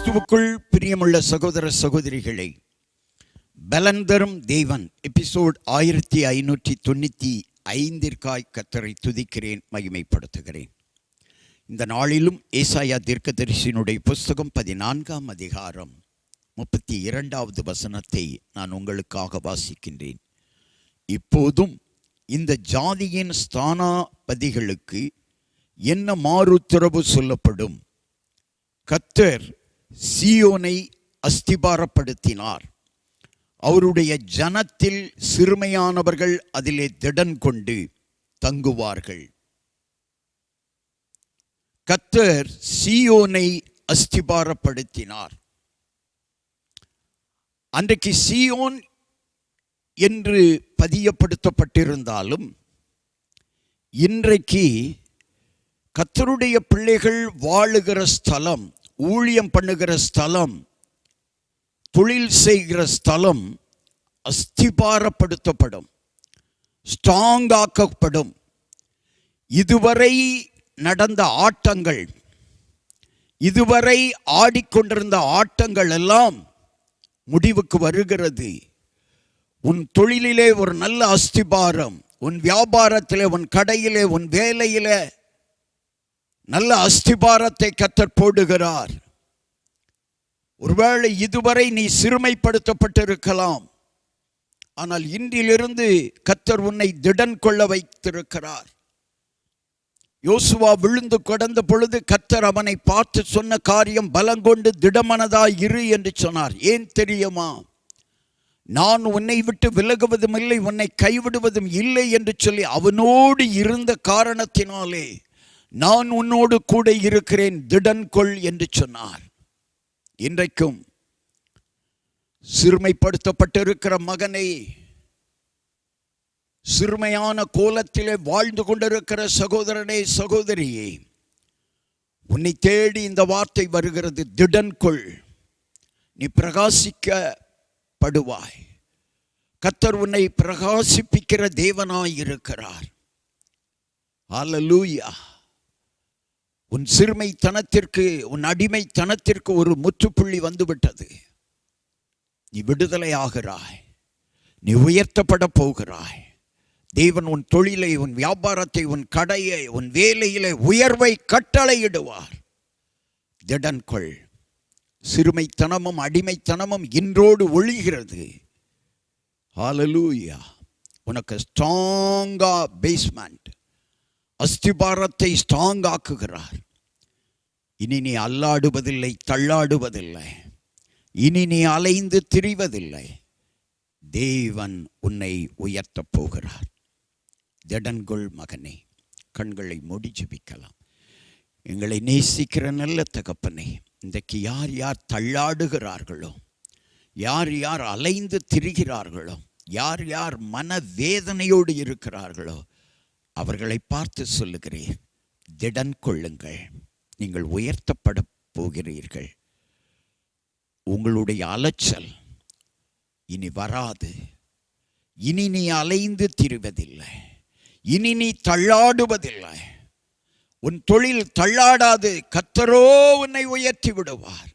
கிறிஸ்துவுக்குள் பிரியமுள்ள சகோதர சகோதரிகளை, பலன் தரும் தேவன் எபிசோட் 1595 கர்த்தரை துதிக்கிறேன், மகிமைப்படுத்துகிறேன். இந்த நாளிலும் ஏசாயா தீர்க்கதரிசியினுடைய புஸ்தகம் 14ஆம் அதிகாரம் 32வது வசனத்தை நான் உங்களுக்காக வாசிக்கின்றேன். இப்போதும் இந்த ஜாதியின் ஸ்தானாபதிகளுக்கு என்ன மாறுத்தரவு சொல்லப்படும்? கர்த்தர் சீயோனை அஸ்திபாரப்படுத்தினார். அவருடைய ஜனத்தில் சிறுமையானவர்கள் அதிலே திடன் கொண்டு தங்குவார்கள். கர்த்தர் சீயோனை அஸ்திபாரப்படுத்தினார். அன்றைக்கு சீயோன் என்று பதியப்படுத்தப்பட்டிருந்தாலும் இன்றைக்கு கர்த்தருடைய பிள்ளைகள் வாழுகிற ஸ்தலம், ஊழியம் பண்ணுகிற ஸ்தலம், தொழில் செய்கிற ஸ்தலம் அஸ்திபாரப்படுத்தப்படும், ஸ்ட்ராங் ஆக்கப்படும். இதுவரை நடந்த ஆட்டங்கள், இதுவரை ஆடிக்கொண்டிருந்த ஆட்டங்கள் எல்லாம் முடிவுக்கு வருகிறது. உன் தொழிலிலே ஒரு நல்ல அஸ்திபாரம், உன் வியாபாரத்திலே, உன் கடையிலே, உன் வேலையிலே நல்ல அஸ்திபாரத்தை கர்த்தர் போடுகிறார். ஒருவேளை இதுவரை நீ சிறுமைப்படுத்தப்பட்டிருக்கலாம், ஆனால் இன்றிலிருந்து கர்த்தர் உன்னை திடன் கொள்ள வைத்திருக்கிறார். யோசுவா விழுந்து கிடந்த பொழுது கர்த்தர் அவனை பார்த்து சொன்ன காரியம், பலங்கொண்டு திடமனதாய் இரு என்று சொன்னார். ஏன் தெரியுமா? நான் உன்னை விட்டு விலகுவதும் இல்லை, உன்னை கைவிடுவதும் இல்லை என்று சொல்லி அவனோடு இருந்த காரணத்தினாலே நான் உன்னோடு கூட இருக்கிறேன், திடன் கொள் என்று சொன்னார். இன்றைக்கும் சிறுமைப்படுத்தப்பட்டிருக்கிற மகனை, சிறுமையான கோலத்திலே வாழ்ந்து கொண்டிருக்கிற சகோதரனே, சகோதரியே, உன்னை தேடி இந்த வார்த்தை வருகிறது, திடன் கொள், நீ பிரகாசிக்கப்படுவாய். கர்த்தர் உன்னை பிரகாசிப்பிக்கிற தேவனாய் இருக்கிறார். ஹல்லேலூயா. உன் சிறுமைத்தனத்திற்கு, உன் அடிமைத்தனத்திற்கு ஒரு முற்றுப்புள்ளி வந்துவிட்டது. நீ விடுதலை ஆகிறாய், நீ உயர்த்தப்பட போகிறாய். தேவன் உன் தொழிலை, உன் வியாபாரத்தை, உன் கடையை, உன் வேலையிலே உயர்வை கட்டளையிடுவார். திடன் கொள். சிறுமைத்தனமும் அடிமைத்தனமும் இன்றோடு ஒழிகிறது. ஹல்லேலூயா. உனக்கு ஸ்ட்ராங்கா பேஸ்மெண்ட், அஸ்திபாரத்தை ஸ்ட்ராங் ஆக்குகிறார். இனி நீ அல்லாடுவதில்லை, தள்ளாடுவதில்லை, இனி நீ அலைந்து திரிவதில்லை. தேவன் உன்னை உயர்த்தப் போகிறார். திடன்கொள் மகனே. கண்களை மூடி ஜெபிக்கலாம். எங்களை நேசிக்கிற நல்ல தகப்பனே, இன்றைக்கு யார் யார் தள்ளாடுகிறார்களோ, யார் யார் அலைந்து திரிகிறார்களோ, யார் யார் மனவேதனையோடு இருக்கிறார்களோ, அவர்களை பார்த்து சொல்லுகிறேன், திடன் கொள்ளுங்கள், நீங்கள் உயர்த்தப்பட போகிறீர்கள். உங்களுடைய அலைச்சல் இனி வராது. இனி நீ அலைந்து திரிவதில்லை, இனி நீ தள்ளாடுவதில்லை. உன் தொழில் தள்ளாடாது. கர்த்தரோ உன்னை உயர்த்தி விடுவார்.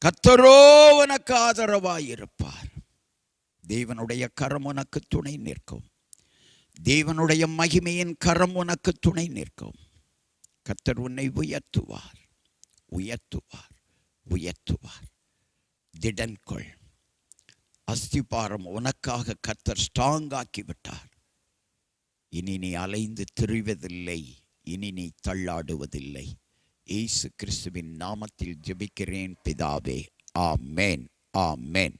கர்த்தரோ உனக்கு ஆதரவாயிருப்பார். தேவனுடைய கரம் உனக்கு துணை நிற்கும். தேவனுடைய மகிமையின் கரம் உனக்கு துணை நிற்கும். கர்த்தர் உன்னை உயர்த்துவார், உயர்த்துவார், உயர்த்துவார். திடன் கொள். அஸ்திபாரம் உனக்காக கர்த்தர் ஸ்ட்ராங் ஆக்கி விட்டார். இனி நீ அலைந்து திரிவதில்லை, இனி நீ தள்ளாடுவதில்லை. இயேசு கிறிஸ்துவின் நாமத்தில் ஜெபிக்கிறேன் பிதாவே. ஆமென், ஆமென்.